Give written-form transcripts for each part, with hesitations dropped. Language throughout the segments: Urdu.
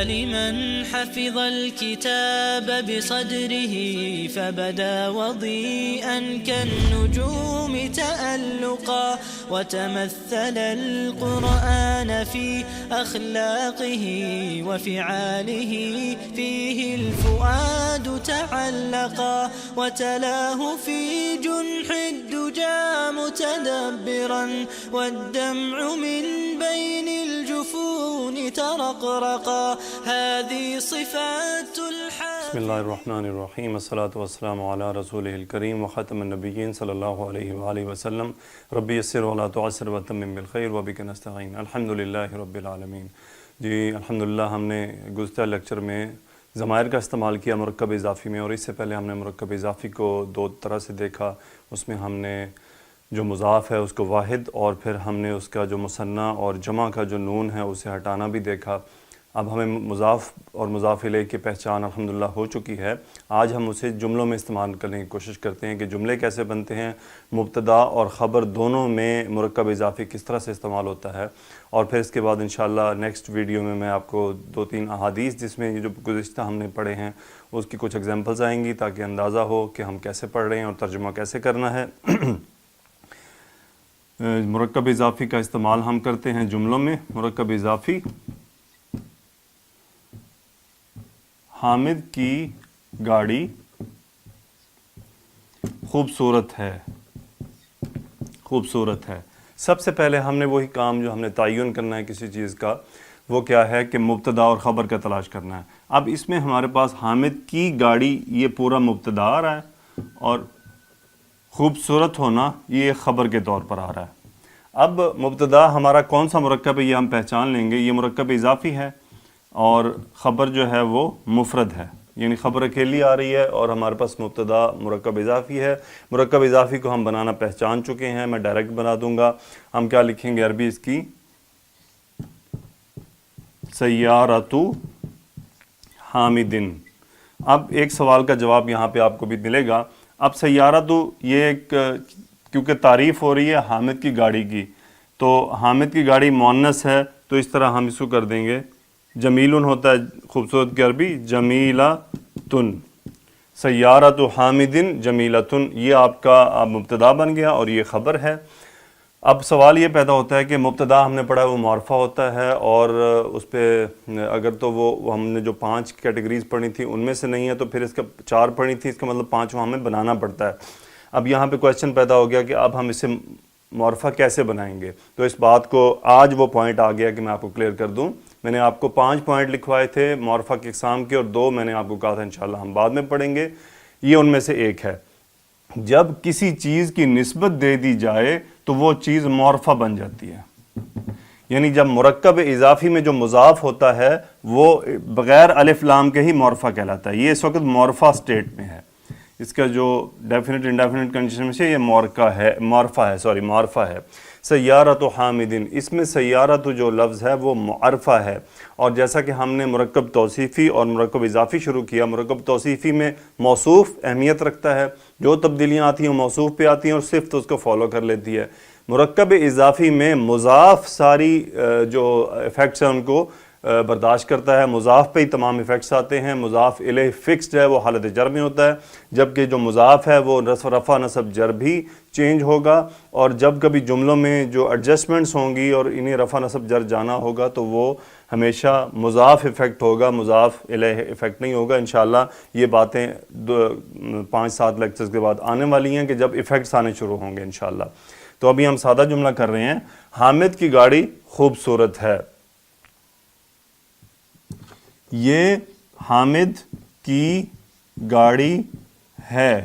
لمن حفظ الكتاب بصدره فبدا وضيئا كالنجوم تألقا وتمثل القرآن في أخلاقه وفعاله فيه الفؤاد تعلقا وتلاه في جنح الدجى متدبرا والدمع من بين الجفون ترقرقا هذه صفات بسم اللہ الرحمن الرحیم، والصلاة والسلام علی رسولہ الکریم وخاتم النبیین صلی اللہ علیہ وآلہ وسلم۔ ربی یسر ولا تعسر وتمم بالخیر وبک نستعین، الحمدللہ رب العالمین۔ جی الحمدللہ، ہم نے گزشتہ لیکچر میں ضمائر کا استعمال کیا مرکب اضافی میں، اور اس سے پہلے ہم نے مرکب اضافی کو دو طرح سے دیکھا۔ اس میں ہم نے جو مضاف ہے اس کو واحد، اور پھر ہم نے اس کا جو مثنیٰ اور جمع کا جو نون ہے اسے ہٹانا بھی دیکھا۔ اب ہمیں مضاف اور مضاف الیہ کی پہچان الحمدللہ ہو چکی ہے۔ آج ہم اسے جملوں میں استعمال کرنے کی کوشش کرتے ہیں کہ جملے کیسے بنتے ہیں، مبتدا اور خبر دونوں میں مرکب اضافی کس طرح سے استعمال ہوتا ہے۔ اور پھر اس کے بعد انشاءاللہ نیکسٹ ویڈیو میں آپ کو 2-3 احادیث جس میں یہ جو گزشتہ ہم نے پڑھے ہیں اس کی کچھ ایگزامپلز آئیں گی، تاکہ اندازہ ہو کہ ہم کیسے پڑھ رہے ہیں اور ترجمہ کیسے کرنا ہے۔ مرکب اضافی کا استعمال ہم کرتے ہیں جملوں میں۔ مرکب اضافی: حامد کی گاڑی خوبصورت ہے۔ خوبصورت ہے، سب سے پہلے ہم نے وہی کام جو ہم نے تعین کرنا ہے کسی چیز کا، وہ کیا ہے کہ مبتدا اور خبر کا تلاش کرنا ہے۔ اب اس میں ہمارے پاس حامد کی گاڑی یہ پورا مبتدا آ رہا ہے، اور خوبصورت ہونا یہ خبر کے طور پر آ رہا ہے۔ اب مبتدا ہمارا کون سا مرکب ہے یہ ہم پہچان لیں گے، یہ مرکب اضافی ہے، اور خبر جو ہے وہ مفرد ہے، یعنی خبر اکیلی آ رہی ہے، اور ہمارے پاس مبتدا مرکب اضافی ہے۔ مرکب اضافی کو ہم بنانا پہچان چکے ہیں، میں ڈائریکٹ بنا دوں گا۔ ہم کیا لکھیں گے عربی اس کی؟ سیارۃ حامد۔ اب ایک سوال کا جواب یہاں پہ آپ کو بھی ملے گا۔ اب سیارۃ یہ ایک کیونکہ تعریف ہو رہی ہے حامد کی گاڑی کی، تو حامد کی گاڑی مؤنث ہے، تو اس طرح ہم اس کو کر دیں گے جمیلن ہوتا ہے خوبصورت کی عربی جمیلۃن، سیارۃ حامد جمیلۃن، یہ آپ کا مبتدا بن گیا اور یہ خبر ہے۔ اب سوال یہ پیدا ہوتا ہے کہ مبتدا ہم نے پڑھا وہ معرفہ ہوتا ہے، اور اس پہ اگر تو وہ ہم نے جو 5 کیٹیگریز پڑھی تھی ان میں سے نہیں ہے تو پھر اس کا 4 پڑھی تھی، اس کا مطلب 5 ہمیں بنانا پڑتا ہے۔ اب یہاں پہ کویشچن پیدا ہو گیا کہ اب ہم اسے معرفہ کیسے بنائیں گے، تو اس بات کو آج وہ پوائنٹ آ گیا کہ میں آپ کو کلیئر کر دوں۔ میں نے آپ کو 5 پوائنٹ لکھوائے تھے معرفہ کی اقسام کے، اور 2 میں نے آپ کو کہا تھا انشاءاللہ ہم بعد میں پڑھیں گے، یہ ان میں سے ایک ہے۔ جب کسی چیز کی نسبت دے دی جائے تو وہ چیز معرفہ بن جاتی ہے، یعنی جب مرکب اضافی میں جو مضاف ہوتا ہے وہ بغیر الف لام کے ہی معرفہ کہلاتا ہے۔ یہ اس وقت معرفہ سٹیٹ میں ہے، اس کا جو ڈیفینٹ انڈیفینٹ کنڈیشن میں سے یہ معرفہ ہے۔ سیارۃ حامد، اس میں سیارۃ جو لفظ ہے وہ معرفہ ہے، اور جیسا کہ ہم نے مرکب توصیفی اور مرکب اضافی شروع کیا، مرکب توصیفی میں موصوف اہمیت رکھتا ہے، جو تبدیلیاں آتی ہیں وہ موصوف پہ آتی ہیں اور صفت اس کو فالو کر لیتی ہے۔ مرکب اضافی میں مضاف ساری جو ایفیکٹس ہیں ان کو برداشت کرتا ہے، مضاف پہ ہی تمام ایفیکٹس آتے ہیں، مضاف الیہ فکسڈ ہے، وہ حالت جر میں ہوتا ہے، جبکہ جو مضاف ہے وہ رفع نصب جر بھی چینج ہوگا، اور جب کبھی جملوں میں جو ایڈجسٹمنٹس ہوں گی اور انہیں رفع نصب جر جانا ہوگا تو وہ ہمیشہ مضاف ایفیکٹ ہوگا، مضاف الیہ ایفیکٹ نہیں ہوگا۔ انشاءاللہ یہ باتیں 5-7 لیکچرز کے بعد آنے والی ہیں کہ جب ایفیکٹس آنے شروع ہوں گے انشاءاللہ۔ تو ابھی ہم سادہ جملہ کر رہے ہیں، حامد کی گاڑی خوبصورت ہے۔ یہ حامد کی گاڑی ہے،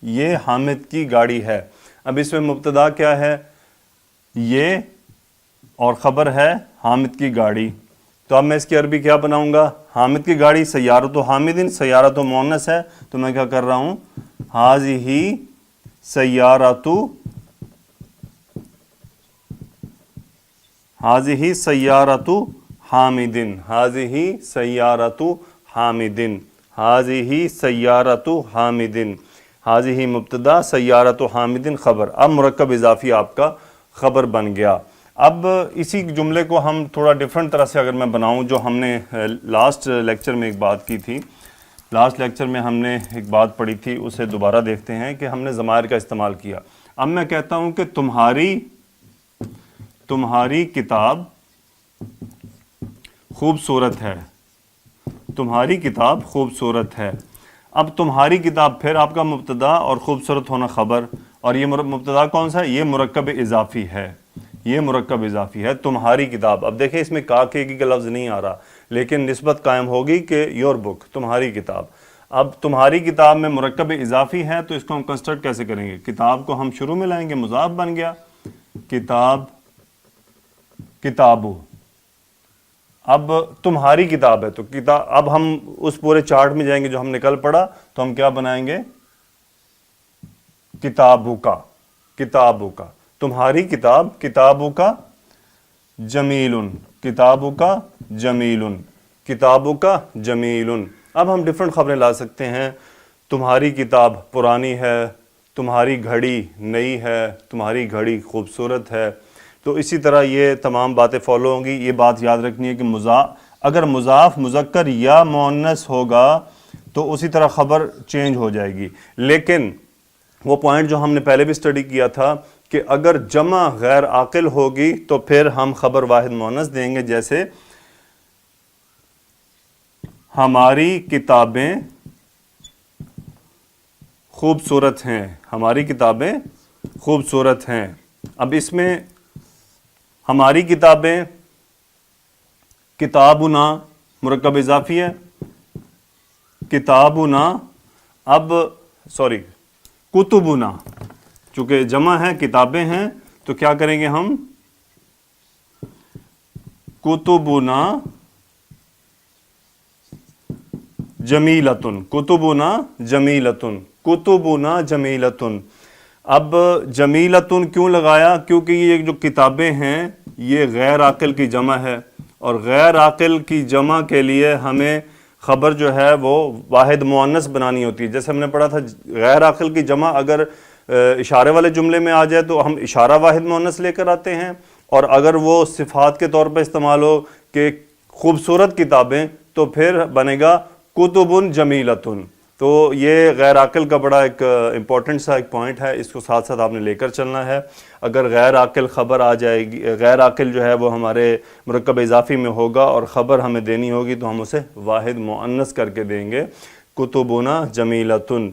یہ حامد کی گاڑی ہے۔ اب اس میں مبتدا کیا ہے؟ یہ، اور خبر ہے حامد کی گاڑی۔ تو اب میں اس کی عربی کیا بناؤں گا؟ حامد کی گاڑی سیارۃ حامد، سیارۃ مؤنث ہے تو میں کیا کر رہا ہوں؟ ہذہ سیارۃ، ہذہ سیارۃ حامد، ہذہ سیارۃ حامد، ہذہ سیارۃ حامد، ہذہ مبتدا، سیارۃ حامد خبر۔ اب مرکب اضافی آپ کا خبر بن گیا۔ اب اسی جملے کو ہم تھوڑا ڈفرینٹ طرح سے اگر میں بناؤں، جو ہم نے لاسٹ لیکچر میں ایک بات کی تھی، لاسٹ لیکچر میں ہم نے ایک بات پڑھی تھی، اسے دوبارہ دیکھتے ہیں کہ ہم نے ضمائر کا استعمال کیا. اب میں کہتا ہوں کہ تمہاری کتاب خوبصورت ہے، تمہاری کتاب خوبصورت ہے. اب تمہاری کتاب پھر آپ کا مبتدا اور خوبصورت ہونا خبر، اور یہ مبتدا کون سا ہے؟ یہ مرکب اضافی ہے، یہ مرکب اضافی ہے تمہاری کتاب. اب دیکھیں اس میں کا کے کا لفظ نہیں آ رہا، لیکن نسبت قائم ہوگی کہ یور بک، تمہاری کتاب. اب تمہاری کتاب میں مرکب اضافی ہے تو اس کو ہم کنسٹرکٹ کیسے کریں گے؟ کتاب کو ہم شروع میں لائیں گے، مضاف بن گیا کتاب، کتابو. اب تمہاری کتاب ہے تو کتاب، اب ہم اس پورے چارٹ میں جائیں گے جو ہم نے کل پڑھا، تو ہم کیا بنائیں گے؟ کتابو کا، کتابو کا، تمہاری کتاب، کتابو کا جمیلن، کتابو کا جمیلن، کتابو کا جمیلن. اب ہم ڈفرینٹ خبریں لا سکتے ہیں. تمہاری کتاب پرانی ہے، تمہاری گھڑی نئی ہے، تمہاری گھڑی خوبصورت ہے. تو اسی طرح یہ تمام باتیں فالو ہوں گی. یہ بات یاد رکھنی ہے کہ اگر مضاف مذکر یا مؤنث ہوگا تو اسی طرح خبر چینج ہو جائے گی. لیکن وہ پوائنٹ جو ہم نے پہلے بھی اسٹڈی کیا تھا کہ اگر جمع غیر عاقل ہوگی تو پھر ہم خبر واحد مؤنث دیں گے. جیسے ہماری کتابیں خوبصورت ہیں، ہماری کتابیں خوبصورت ہیں. اب اس میں ہماری کتابیں، کتابنا مرکب اضافی ہے، کتابنا، اب سوری کتبنا، چونکہ جمع ہے کتابیں ہیں تو کیا کریں گے ہم؟ کتبنا جمیلتن، کتبنا جمیلتن، کتبنا جمیلتن. اب جمیلتن کیوں لگایا؟ کیونکہ یہ جو کتابیں ہیں یہ غیر عاقل کی جمع ہے، اور غیر عاقل کی جمع کے لیے ہمیں خبر جو ہے وہ واحد مؤنث بنانی ہوتی ہے. جیسے ہم نے پڑھا تھا غیر عاقل کی جمع اگر اشارے والے جملے میں آ جائے تو ہم اشارہ واحد مؤنث لے کر آتے ہیں، اور اگر وہ صفات کے طور پہ استعمال ہو کہ خوبصورت کتابیں تو پھر بنے گا کتب جمیلتن. تو یہ غیر عاقل کا بڑا ایک امپورٹنٹ سا ایک پوائنٹ ہے، اس کو ساتھ ساتھ آپ نے لے کر چلنا ہے. اگر غیر عاقل خبر آ جائے گی، غیر عاقل جو ہے وہ ہمارے مرکب اضافی میں ہوگا اور خبر ہمیں دینی ہوگی تو ہم اسے واحد مؤنث کر کے دیں گے، کتبنا جمیلتن.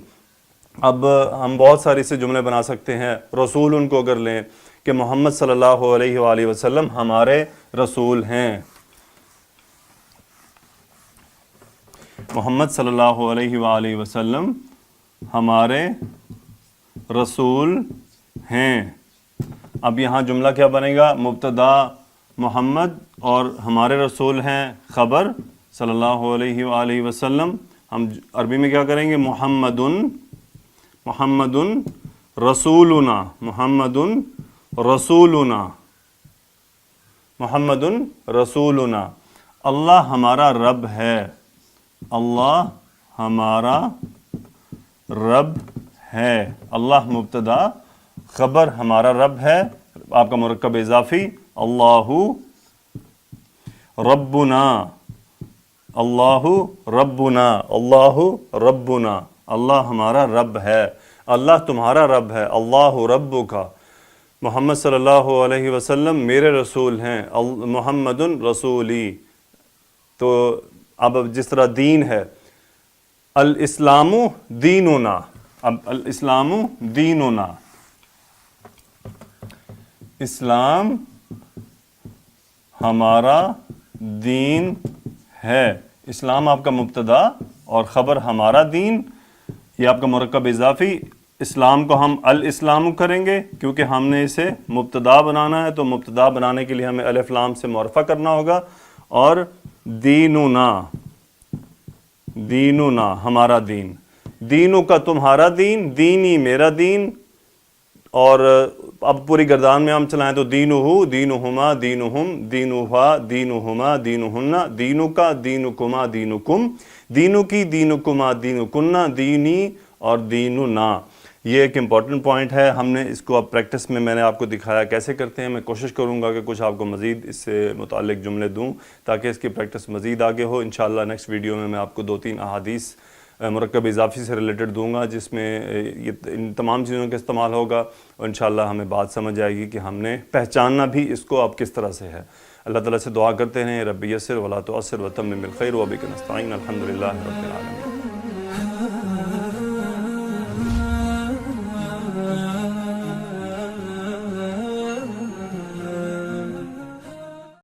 اب ہم بہت سارے سے جملے بنا سکتے ہیں. رسول ان کو اگر لیں کہ محمد صلی اللہ علیہ وآلہ وسلم ہمارے رسول ہیں، محمد صلی اللہ علیہ وآلہ وسلم ہمارے رسول ہیں. اب یہاں جملہ کیا بنے گا؟ مبتدا محمد اور ہمارے رسول ہیں، خبر صلی اللہ علیہ وآلہ وسلم. ہم عربی میں کیا کریں گے؟ محمد رسولنا، محمد رسولنا، محمد رسولنا. اللہ ہمارا رب ہے، اللہ ہمارا رب ہے. اللہ مبتدا، خبر ہمارا رب ہے، آپ کا مرکب اضافی اللہ ربنا، اللہ ربنا، اللہ ربنا. اللہ ہمارا رب ہے، اللہ تمہارا رب ہے. اللہ ربک، محمد صلی اللہ علیہ وسلم میرے رسول ہیں، محمد رسولی. تو اب جس طرح دین ہے، الاسلام دیننا، اب الاسلام دیننا، اسلام ہمارا دین ہے. اسلام آپ کا مبتدا اور خبر ہمارا دین، یہ آپ کا مرکب اضافی. اسلام کو ہم الاسلام کریں گے کیونکہ ہم نے اسے مبتدا بنانا ہے، تو مبتدا بنانے کے لیے ہمیں الف لام سے معرفہ کرنا ہوگا. اور دیننا، دیننا ہمارا دین، دینوں کا تمہارا دین، دینی میرا دین. اور اب پوری گردان میں ہم چلائیں تو دینہو، دینہما، دینہم، دینہا، دینہما، دینہن، دینو کا، دینکما، دینکم، دینو کی، دینکما، دینکن، دینی اور دیننا. یہ ایک امپورٹنٹ پوائنٹ ہے. ہم نے اس کو اب پریکٹس میں نے آپ کو دکھایا کیسے کرتے ہیں. میں کوشش کروں گا کہ کچھ آپ کو مزید اس سے متعلق جملے دوں تاکہ اس کی پریکٹس مزید آگے ہو. انشاءاللہ نیکسٹ ویڈیو میں آپ کو 2-3 احادیث مرکب اضافی سے ریلیٹڈ دوں گا جس میں ان تمام چیزوں کا استعمال ہوگا، اور انشاءاللہ ہمیں بات سمجھ آئے گی کہ ہم نے پہچاننا بھی اس کو اب کس طرح سے ہے. اللہ تعالیٰ سے دعا کرتے ہیں رب یسر ولا تعسر وتمم بالخیر وبک نستعین الحمدللہ رب العالمین.